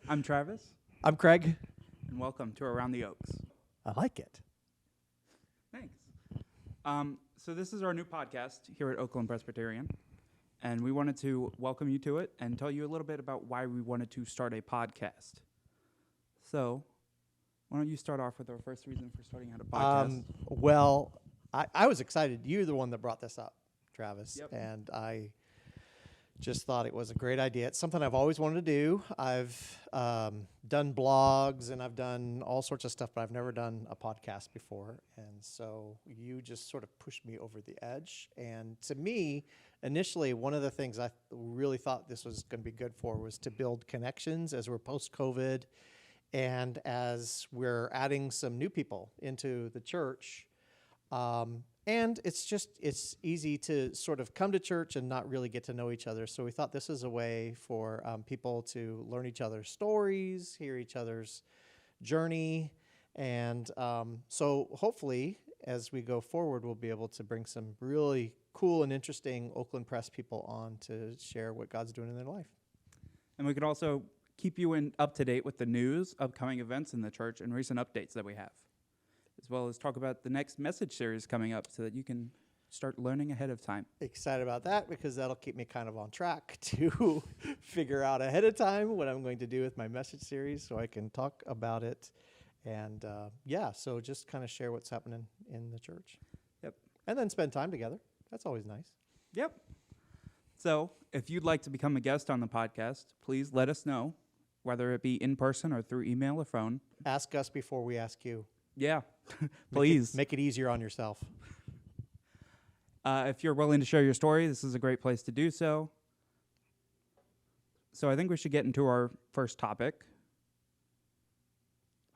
I'm Travis, I'm Craig. and welcome to Around the Oaks. I like it. Thanks. So this is our new podcast here at Oakland Presbyterian, and we wanted to welcome you to it and tell you a little bit about why we wanted to start a podcast. So, why don't you start off with our first reason for starting out a podcast? I was excited. You're the one that brought this up, Travis, Yep. and I just thought it was a great idea. It's something I've always wanted to do. I've done blogs and I've done all sorts of stuff, but I've never done a podcast before. And so you just sort of pushed me over the edge. And to me, initially, one of the things I really thought this was going to be good for was to build connections as we're post-COVID and as we're adding some new people into the church. And it's easy to sort of come to church and not really get to know each other. So we thought this is a way for people to learn each other's stories, hear each other's journey. And so hopefully, as we go forward, we'll be able to bring some really cool and interesting Oakland Press people on to share what God's doing in their life. And we could also keep you up to date with the news, upcoming events in the church, and recent updates that we have, as well as talk about the next message series coming up so that you can start learning ahead of time. Excited about that because that'll keep me kind of on track to figure out ahead of time what I'm going to do with my message series so I can talk about it. And so just kind of share what's happening in the church. Yep. And then spend time together. That's always nice. Yep. So if you'd like to become a guest on the podcast, please let us know, whether it be in person or through email or phone. Ask us before we ask you. Yeah, please. Make it easier on yourself. If you're willing to share your story, this is a great place to do so. So I think we should get into our first topic.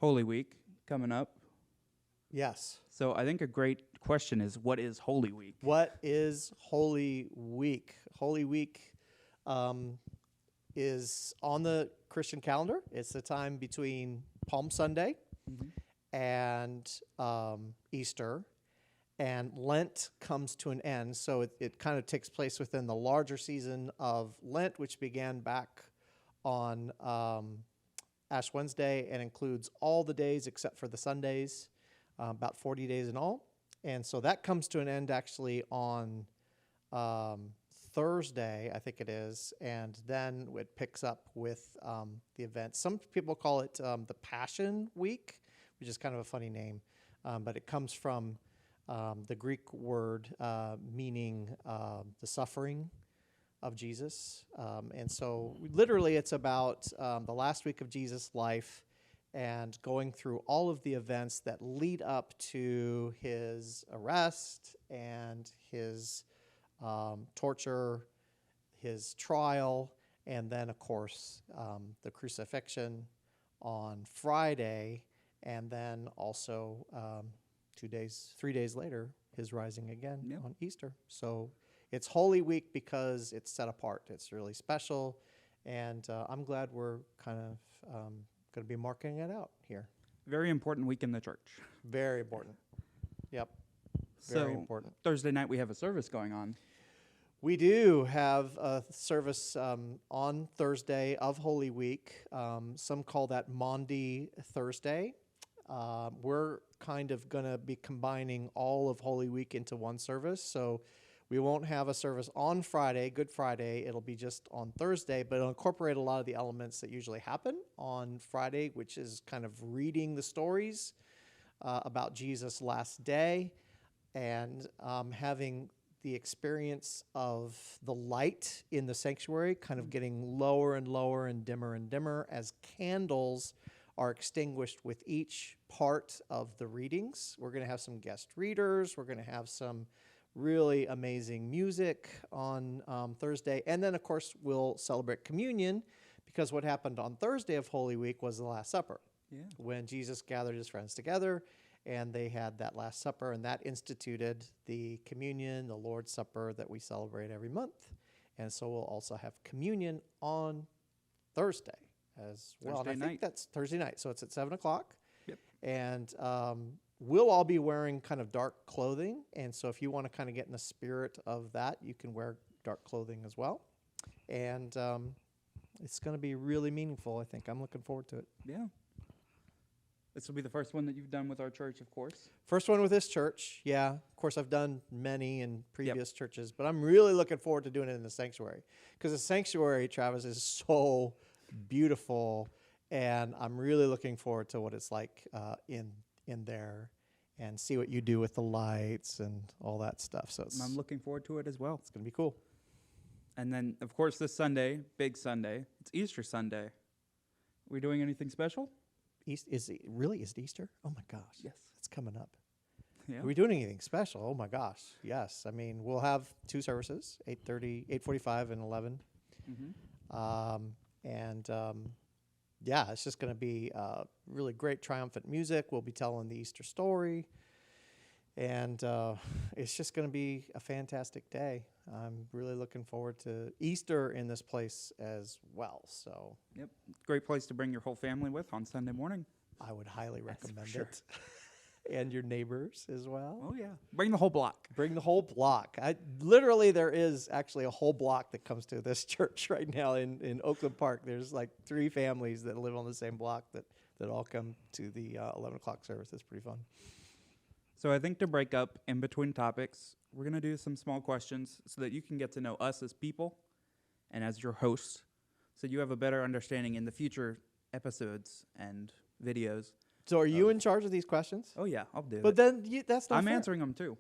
Holy Week coming up. Yes. So I think a great question is, what is Holy Week? What is Holy Week? Holy Week is on the Christian calendar. It's the time between Palm Sunday and Easter, and Lent comes to an end. So it kind of takes place within the larger season of Lent, which began back on Ash Wednesday and includes all the days except for the Sundays, about 40 days in all. And so that comes to an end actually on Thursday, I think it is, and then it picks up with the event. Some people call it the Passion Week, which is kind of a funny name, but it comes from the Greek word meaning the suffering of Jesus. And so literally it's about the last week of Jesus' life and going through all of the events that lead up to his arrest and his torture, his trial, and then, of course, the crucifixion on Friday, and then also 3 days later, his rising again on Easter. So it's Holy Week because it's set apart. It's really special, and I'm glad we're kind of going to be marking it out here. Very important week in the church. Very important. Yep. Very important. Thursday night we have a service going on. We do have a service on Thursday of Holy Week. Some call that Maundy Thursday. We're kind of going to be combining all of Holy Week into one service. So we won't have a service on Friday, Good Friday. It'll be just on Thursday, but it'll incorporate a lot of the elements that usually happen on Friday, which is kind of reading the stories about Jesus' last day and having the experience of the light in the sanctuary kind of getting lower and lower and dimmer as candles are extinguished with each part of the readings. We're going to have some guest readers. We're going to have some really amazing music on Thursday. And then, of course, we'll celebrate communion because what happened on Thursday of Holy Week was the Last Supper, when Jesus gathered his friends together and they had that Last Supper, and that instituted the communion, the Lord's Supper that we celebrate every month. And so we'll also have communion on Thursday as well. Thursday And I night. think that's Thursday night, so it's at 7 o'clock. Yep. And we'll all be wearing kind of dark clothing, and so if you want to kind of get in the spirit of that, you can wear dark clothing as well. And it's going to be really meaningful, I think. I'm looking forward to it. Yeah. This will be the first one that you've done with our church, of course. First one with this church, yeah. Of course, I've done many in previous churches, but I'm really looking forward to doing it in the sanctuary. Because the sanctuary, Travis, is so beautiful, and I'm really looking forward to what it's like in there, and see what you do with the lights and all that stuff. So I'm looking forward to it as well. It's going to be cool. And then, of course, this Sunday, big Sunday, it's Easter Sunday. Are we doing anything special? Is it Easter? Oh my gosh. Yes. It's coming up. Yeah. Are we doing anything special? Oh my gosh. Yes. I mean, we'll have 2 services, 8:30, 8:45 and 11. Yeah, it's just going to be really great triumphant music. We'll be telling the Easter story. And it's just going to be a fantastic day. I'm really looking forward to Easter in this place as well. So, Yep. Great place to bring your whole family with on Sunday morning. I would highly recommend sure. it. And your neighbors as well. Oh, yeah. Bring the whole block. Bring the whole block. Literally, there is actually a whole block that comes to this church right now in Oakland Park. There's like 3 families that live on the same block that all come to the 11 o'clock service. It's pretty fun. So I think to break up in between topics, we're going to do some small questions so that you can get to know us as people and as your hosts, so you have a better understanding in the future episodes and videos. So are you in charge of these questions? Oh, yeah, I'll do it. But then that's not I'm fair. answering them, too.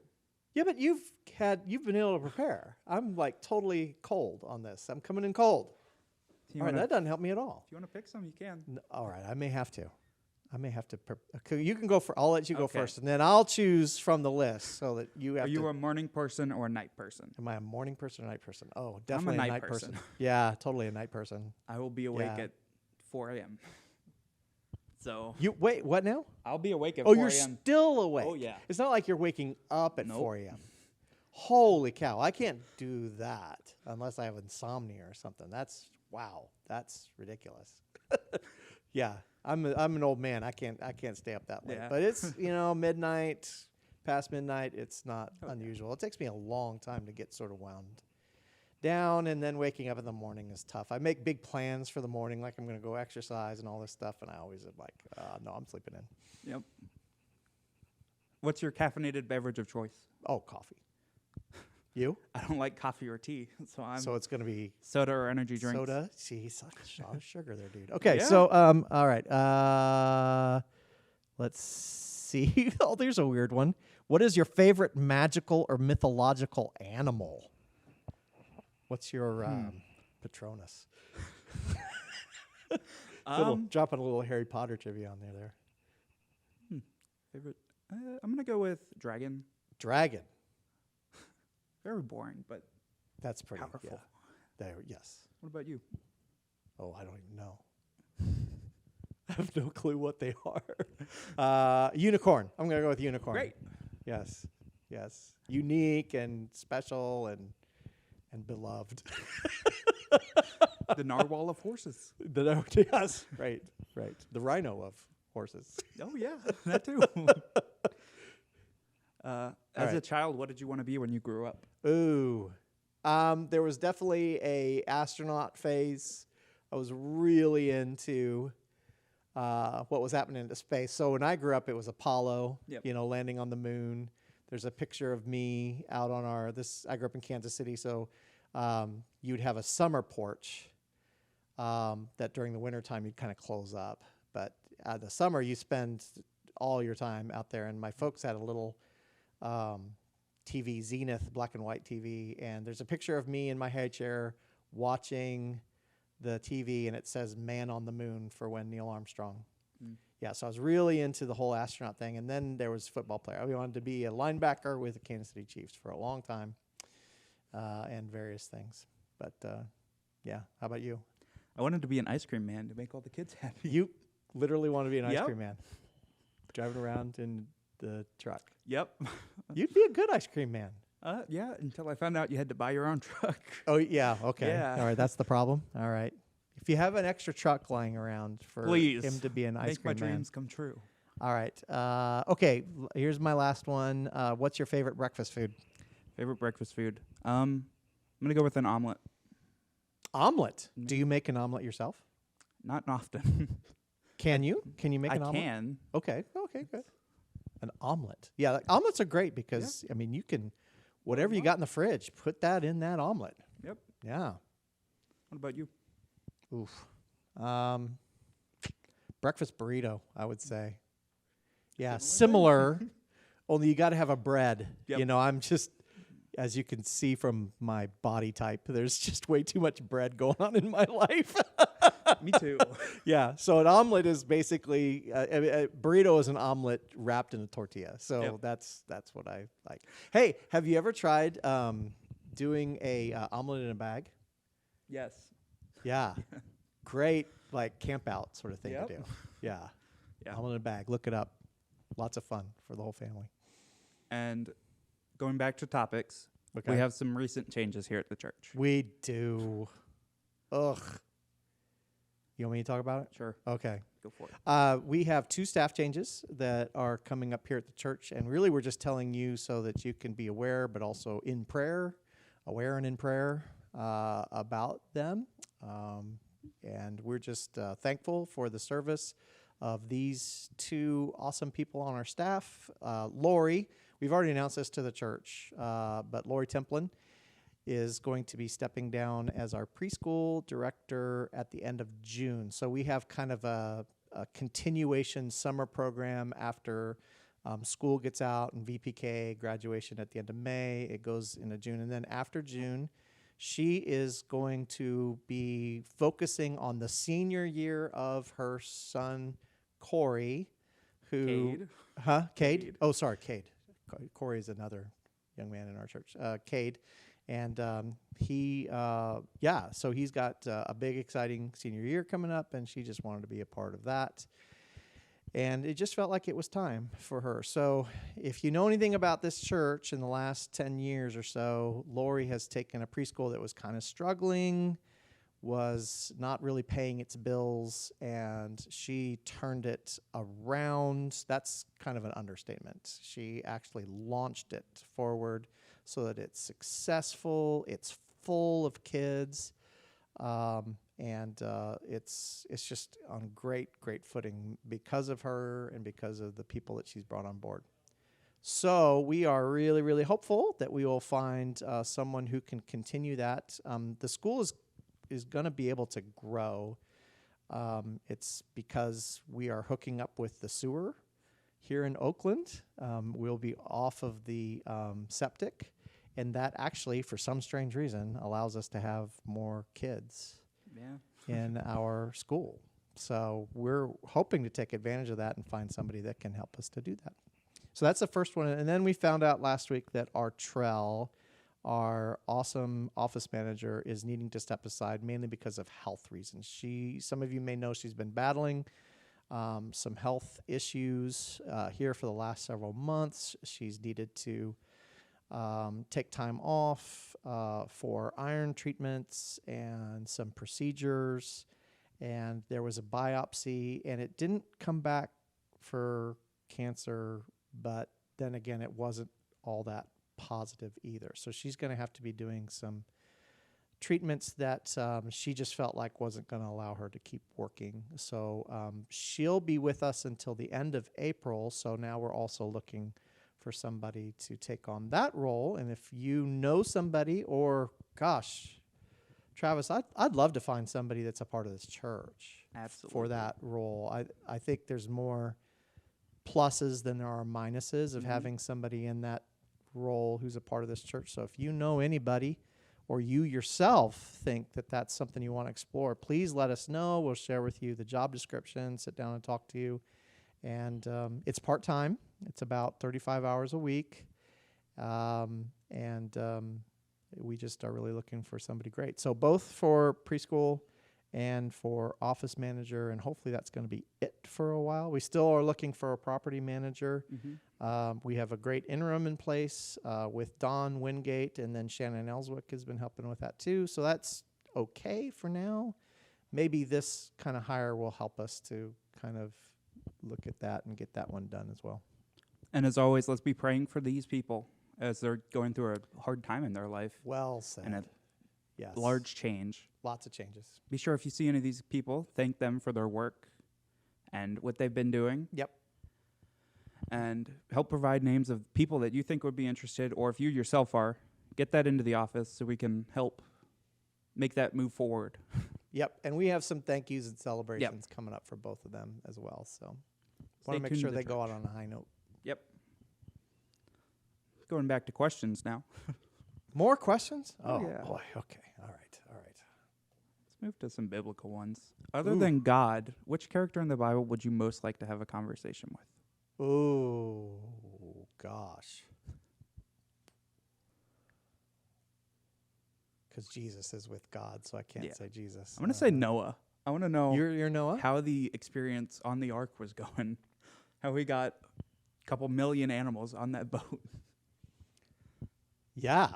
Yeah, but you've been able to prepare. I'm like totally cold on this. I'm coming in cold. All right, that doesn't help me at all. If you want to pick some, you can. All right, I may have to. You can go I'll let you go Okay. first, and then I'll choose from the list so that you have Are you a morning person or a night person? Am I a morning person or night person? Oh, definitely I'm a night person. Yeah, totally a night person. I will be awake Yeah. at 4 a.m. So You wait, what now? I'll be awake at Oh, 4 you're a.m. still awake. Oh, yeah. It's not like you're waking up at Nope. 4 a.m. Holy cow. I can't do that unless I have insomnia or something. That's ridiculous. Yeah. I'm an old man. I can't stay up that late. Yeah. But it's, midnight, past midnight, it's not unusual. It takes me a long time to get sort of wound down, and then waking up in the morning is tough. I make big plans for the morning, like I'm going to go exercise and all this stuff, and I always am like, no, I'm sleeping in. Yep. What's your caffeinated beverage of choice? Oh, coffee. You? I don't like coffee or tea, so it's going to be soda or energy drinks. soda. See, it's like a shot of sugar there, dude. Okay, Yeah. so all right. Let's see. Oh, there's a weird one. What is your favorite magical or mythological animal? What's your Patronus? Dropping a little Harry Potter trivia on there. Favorite? I'm gonna go with dragon. Dragon. Very boring, but That's pretty powerful. Yeah. There. Yes. What about you? Oh, I don't even know. I have no clue what they are. Unicorn. I'm gonna go with unicorn. Great. Yes. Yes. Unique and special and beloved. The narwhal of horses. Yes. Right. Right. The rhino of horses. Oh yeah, that too. As a child, what did you want to be when you grew up? Ooh. There was definitely a astronaut phase. I was really into what was happening in space. So when I grew up, it was Apollo, Yep. Landing on the moon. There's a picture of me out on I grew up in Kansas City, so you'd have a summer porch that during the wintertime you'd kind of close up. But the summer you spend all your time out there. And my folks had a little TV, Zenith, black and white TV. And there's a picture of me in my high chair watching the TV, and it says "Man on the Moon" for when Neil Armstrong. Yeah, so I was really into the whole astronaut thing. And then there was football player. I wanted to be a linebacker with the Kansas City Chiefs for a long time, and various things. But yeah, how about you? I wanted to be an ice cream man to make all the kids happy. You literally want to be an ice Yep. cream man, driving around in the truck. Yep. You'd be a good ice cream man. Yeah, until I found out you had to buy your own truck. Oh, yeah. Okay. Yeah. All right. That's the problem. All right. If you have an extra truck lying around for Please, him to be an ice make cream my man. dreams come true. All right. Okay. Here's my last one. What's your favorite breakfast food? Favorite breakfast food? I'm gonna go with an omelet. Omelet. Do you make an omelet yourself? Not often. Can you? Can you make I an omelet? can. Okay. Okay, good. An omelet. Yeah, like, omelets are great because, I mean, you can, whatever you got in the fridge, put that in that omelet. Yep. Yeah. What about you? Oof. Breakfast burrito, I would say. Yeah, similar. Only you got to have a bread. Yep. You know, I'm just, as you can see from my body type, there's just way too much bread going on in my life. Me too. Yeah, so an omelet is basically a burrito is an omelet wrapped in a tortilla. So that's what I like. Hey, have you ever tried doing a omelet in a bag? Yes. Yeah, great like camp out sort of thing Yep. to do. Yeah, Yeah. omelet in a bag. Look it up. Lots of fun for the whole family. And going back to topics, Okay. we have some recent changes here at the church. We do. Ugh. You want me to talk about it? Sure. Okay. Go for it. We have 2 staff changes that are coming up here at the church, and really we're just telling you so that you can be aware, but also in prayer, aware and in prayer about them. And we're just thankful for the service of these 2 awesome people on our staff. Lori, we've already announced this to the church, but Lori Templin is going to be stepping down as our preschool director at the end of June. So we have kind of a continuation summer program after school gets out and VPK graduation at the end of May. It goes into June. And then after June, she is going to be focusing on the senior year of her son, Corey, who... Cade. Huh? Cade? Cade. Oh, sorry, Cade. Corey is another young man in our church. Cade. And so he's got a big, exciting senior year coming up, and she just wanted to be a part of that. And it just felt like it was time for her. So if you know anything about this church in the last 10 years or so, Lori has taken a preschool that was kind of struggling, was not really paying its bills, and she turned it around. That's kind of an understatement. She actually launched it forward so that it's successful, it's full of kids, and it's just on great footing because of her and because of the people that she's brought on board. So we are really, really hopeful that we will find someone who can continue that. The school is going to be able to grow. It's because we are hooking up with the sewer here in Oakland. We'll be off of the septic, and that actually, for some strange reason, allows us to have more kids in our school. So we're hoping to take advantage of that and find somebody that can help us to do that. So that's the first one. And then we found out last week that our Trell, our awesome office manager, is needing to step aside mainly because of health reasons. Some of you may know she's been battling some health issues here for the last several months. She's needed to take time off for iron treatments and some procedures. And there was a biopsy, and it didn't come back for cancer, but then again, it wasn't all that positive either. So she's going to have to be doing some treatments that she just felt like wasn't going to allow her to keep working. So she'll be with us until the end of April. So now we're also looking for somebody to take on that role. And if you know somebody, or gosh, Travis, I'd love to find somebody that's a part of this church. Absolutely. For that role. I think there's more pluses than there are minuses of having somebody in that role who's a part of this church. So if you know anybody, or you yourself think that that's something you want to explore, please let us know. We'll share with you the job description, sit down and talk to you. And it's part-time. It's about 35 hours a week. We just are really looking for somebody great. So both for preschool and for office manager, and hopefully that's going to be it for a while. We still are looking for a property manager. We have a great interim in place with Dawn Wingate, and then Shannon Ellswick has been helping with that too. So that's okay for now. Maybe this kind of hire will help us to kind of look at that and get that one done as well. And as always, let's be praying for these people as they're going through a hard time in their life. Well said. And Yes. large change. Lots of changes. Be sure if you see any of these people, thank them for their work and what they've been doing. Yep. And help provide names of people that you think would be interested, or if you yourself are, get that into the office so we can help make that move forward. Yep. And we have some thank yous and celebrations coming up for both of them as well. So want to make sure they go out on a high note. Yep. Going back to questions now. More questions? Oh, yeah. Boy. Okay. All right. Let's move to some biblical ones. Other than God, which character in the Bible would you most like to have a conversation with? Oh, gosh. Because Jesus is with God, so I can't say Jesus. I'm going to say Noah. I want to know You're Noah? how the experience on the ark was going, how we got a couple million animals on that boat. Yeah.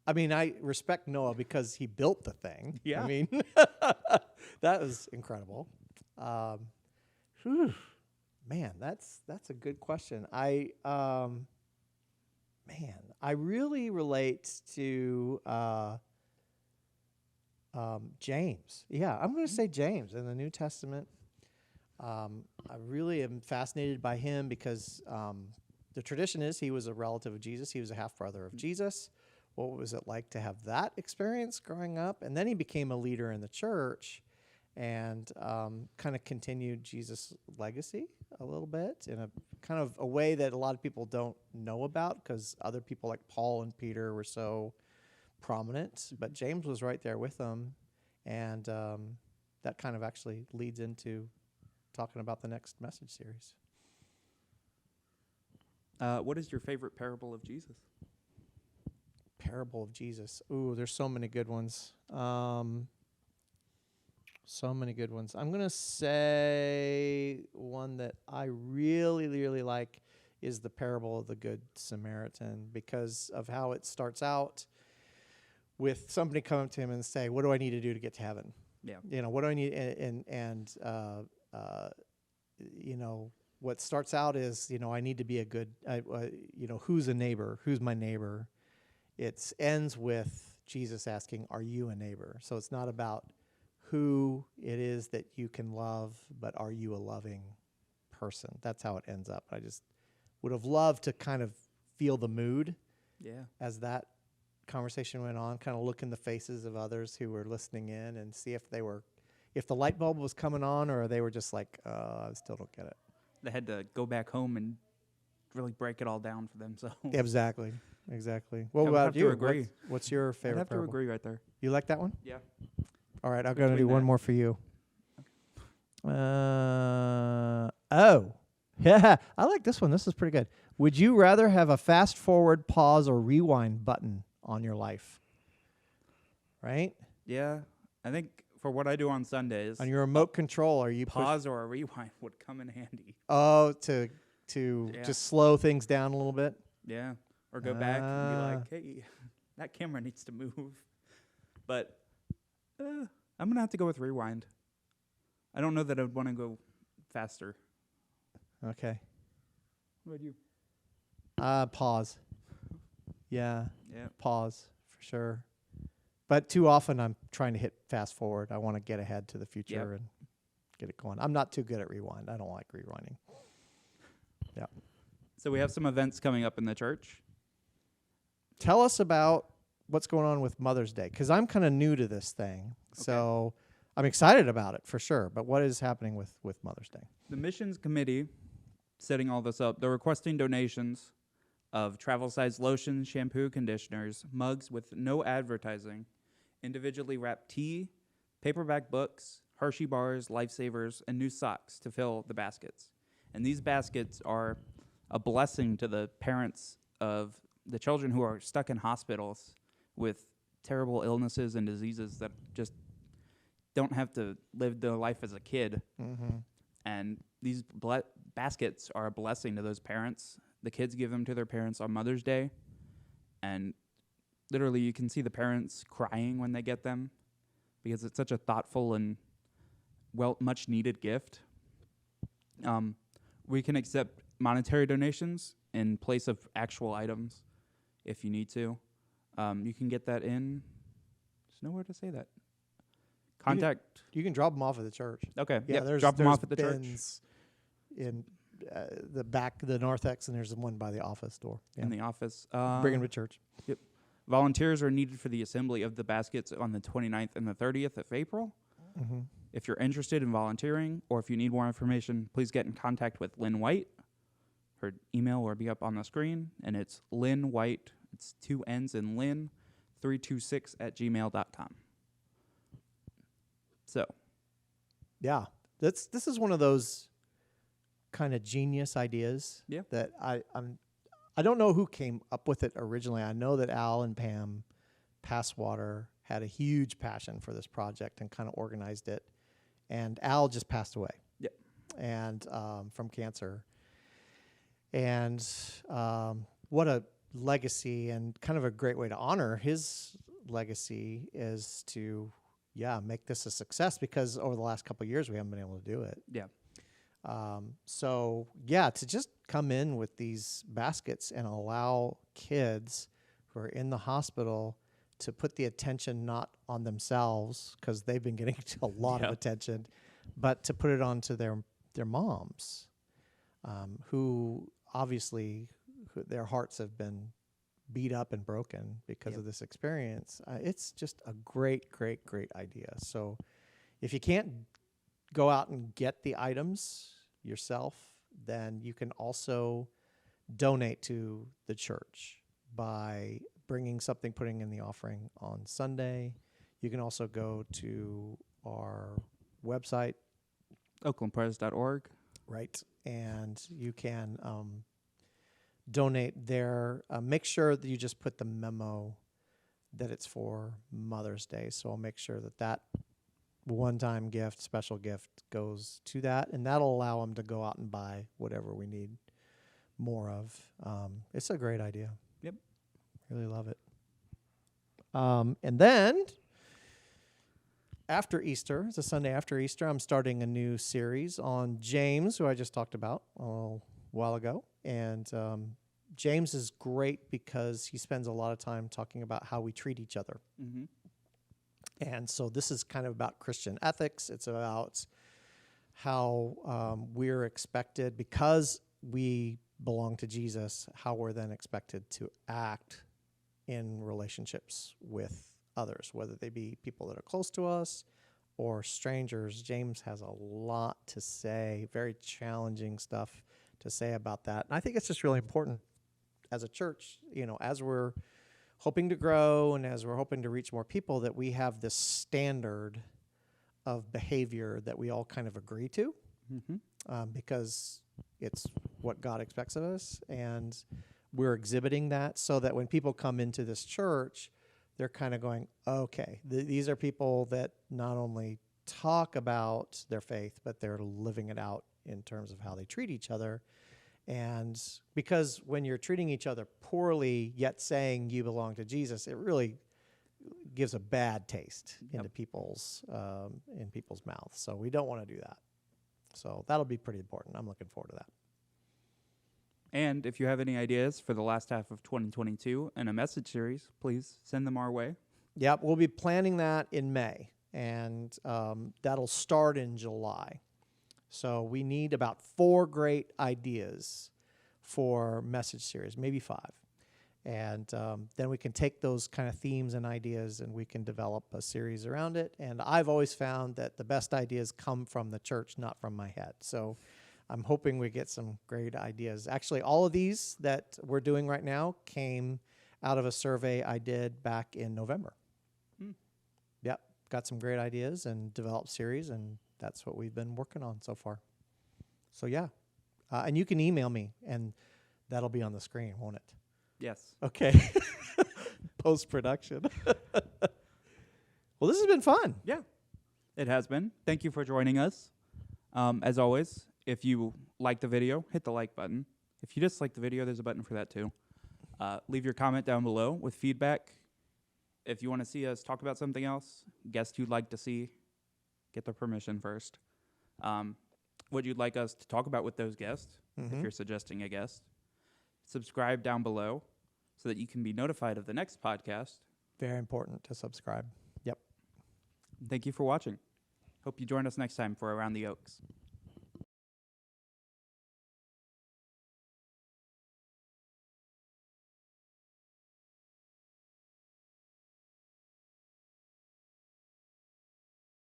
I mean, I respect Noah because he built the thing. Yeah. I mean, that was incredible. Man, that's a good question. I really relate to James. Yeah, I'm going to say James in the New Testament. I really am fascinated by him because the tradition is he was a relative of Jesus. He was a half-brother of Jesus. What was it like to have that experience growing up? And then he became a leader in the church and kind of continued Jesus' legacy a little bit in a kind of a way that a lot of people don't know about because other people like Paul and Peter were so prominent. But James was right there with them. And that kind of actually leads into talking about the next message series. What is your favorite parable of Jesus? Parable of Jesus. Ooh, there's so many good ones. I'm going to say one that I really, really like is the parable of the Good Samaritan because of how it starts out with somebody coming to him and say, what do I need to do to get to heaven? Yeah. What do I need? And what starts out is, I need to be a good, who's a neighbor? Who's my neighbor? It ends with Jesus asking, are you a neighbor? So it's not about who it is that you can love, but are you a loving person? That's how it ends up. I just would have loved to kind of feel the mood as that conversation went on, kind of look in the faces of others who were listening in and see if the light bulb was coming on or they were just like, I still don't get it. They had to go back home and really break it all down for themselves. Exactly. What I would about have to you? agree. What's your favorite I'd have parable? to agree right there. You like that one? Yeah. All right, I'm going to do Between one that. more for you. Yeah, I like this one. This is pretty good. Would you rather have a fast forward, pause, or rewind button on your life? Right? Yeah. I think for what I do on Sundays, On your remote control, are you pause or a rewind would come in handy. to just slow things down a little bit? Yeah. Or go back and be like, hey, that camera needs to move. But I'm going to have to go with rewind. I don't know that I'd want to go faster. Okay. What about you? Pause. Yeah, Yeah. pause for sure. But too often I'm trying to hit fast forward. I want to get ahead to the future and get it going. I'm not too good at rewind. I don't like rewinding. Yeah. So we have some events coming up in the church. Tell us about what's going on with Mother's Day, because I'm kind of new to this thing. So I'm excited about it for sure. But what is happening with Mother's Day? The missions committee setting all this up, they're requesting donations of travel-sized lotions, shampoo, conditioners, mugs with no advertising, individually wrapped tea, paperback books, Hershey bars, lifesavers, and new socks to fill the baskets. And these baskets are a blessing to the parents of the children who are stuck in hospitals with terrible illnesses and diseases that just don't have to live their life as a kid. Mm-hmm. And these baskets are a blessing to those parents. The kids give them to their parents on Mother's Day. And literally you can see the parents crying when they get them because it's such a thoughtful and much needed gift. We can accept monetary donations in place of actual items if you need to. You can get that in. There's nowhere to say that. Contact. You can drop them off at the church. Okay. Yeah, Yep. Drop them there's off at the church. bins in the back, the narthex, and there's one by the office door. Yeah. In the office. Bring them to church. Yep. Volunteers are needed for the assembly of the baskets on the 29th and the 30th of April. Mm-hmm. If you're interested in volunteering or if you need more information, please get in contact with Lynn White. Her email will be up on the screen, and it's Lynn White. It's 2 N's in Lynn, 326@gmail.com. So. Yeah, this is one of those kind of genius ideas. Yeah. That I don't know who came up with it originally. I know that Al and Pam Passwater had a huge passion for this project and kind of organized it. And Al just passed away. Yep. And from cancer. And what a legacy, and kind of a great way to honor his legacy is to, make this a success, because over the last couple of years we haven't been able to do it. Yeah. To just come in with these baskets and allow kids who are in the hospital to put the attention not on themselves, because they've been getting a lot of attention, but to put it onto their moms, who obviously their hearts have been beat up and broken because of this experience. It's just a great, great, great idea. So if you can't go out and get the items yourself, then you can also donate to the church by bringing something, putting in the offering on Sunday. You can also go to our website, oaklandpres.org. right, and you can donate there. Make sure that you just put the memo that it's for Mother's Day. So I'll make sure that one-time gift, special gift goes to that, and that'll allow them to go out and buy whatever we need more of. It's a great idea. Yep. Really love it. And then after Easter, it's a Sunday after Easter, I'm starting a new series on James, who I just talked about a while ago. And James is great because he spends a lot of time talking about how we treat each other. Mm-hmm. And so this is kind of about Christian ethics. It's about how we're expected, because we belong to Jesus, how we're then expected to act in relationships with others, whether they be people that are close to us or strangers. James has a lot to say, very challenging stuff to say about that. And I think it's just really important as a church, as we're hoping to grow and as we're hoping to reach more people, that we have this standard of behavior that we all kind of agree to, because it's what God expects of us, and we're exhibiting that, so that when people come into this church, they're kind of going, okay, these are people that not only talk about their faith, but they're living it out in terms of how they treat each other. And because when you're treating each other poorly, yet saying you belong to Jesus, it really gives a bad taste into people's mouths. So we don't want to do that. So that'll be pretty important. I'm looking forward to that. And if you have any ideas for the last half of 2022 and a message series, please send them our way. Yep, we'll be planning that in May, and that'll start in July. So we need about 4 great ideas for message series, maybe 5. And then we can take those kind of themes and ideas and we can develop a series around it. And I've always found that the best ideas come from the church, not from my head. So I'm hoping we get some great ideas. Actually, all of these that we're doing right now came out of a survey I did back in November. Yep, got some great ideas and developed series, and that's what we've been working on so far. So yeah, and you can email me, and that'll be on the screen, won't it? Yes. Okay. Post-production. Well, this has been fun. Yeah, it has been. Thank you for joining us. As always, if you like the video, hit the like button. If you dislike the video, there's a button for that too. Leave your comment down below with feedback. If you want to see us talk about something else, guest you'd like to see, get their permission first. What you'd like us to talk about with those guests, if you're suggesting a guest. Subscribe down below. so that you can be notified of the next podcast. Very important to subscribe. Yep. Thank you for watching. Hope you join us next time for Around the Oaks.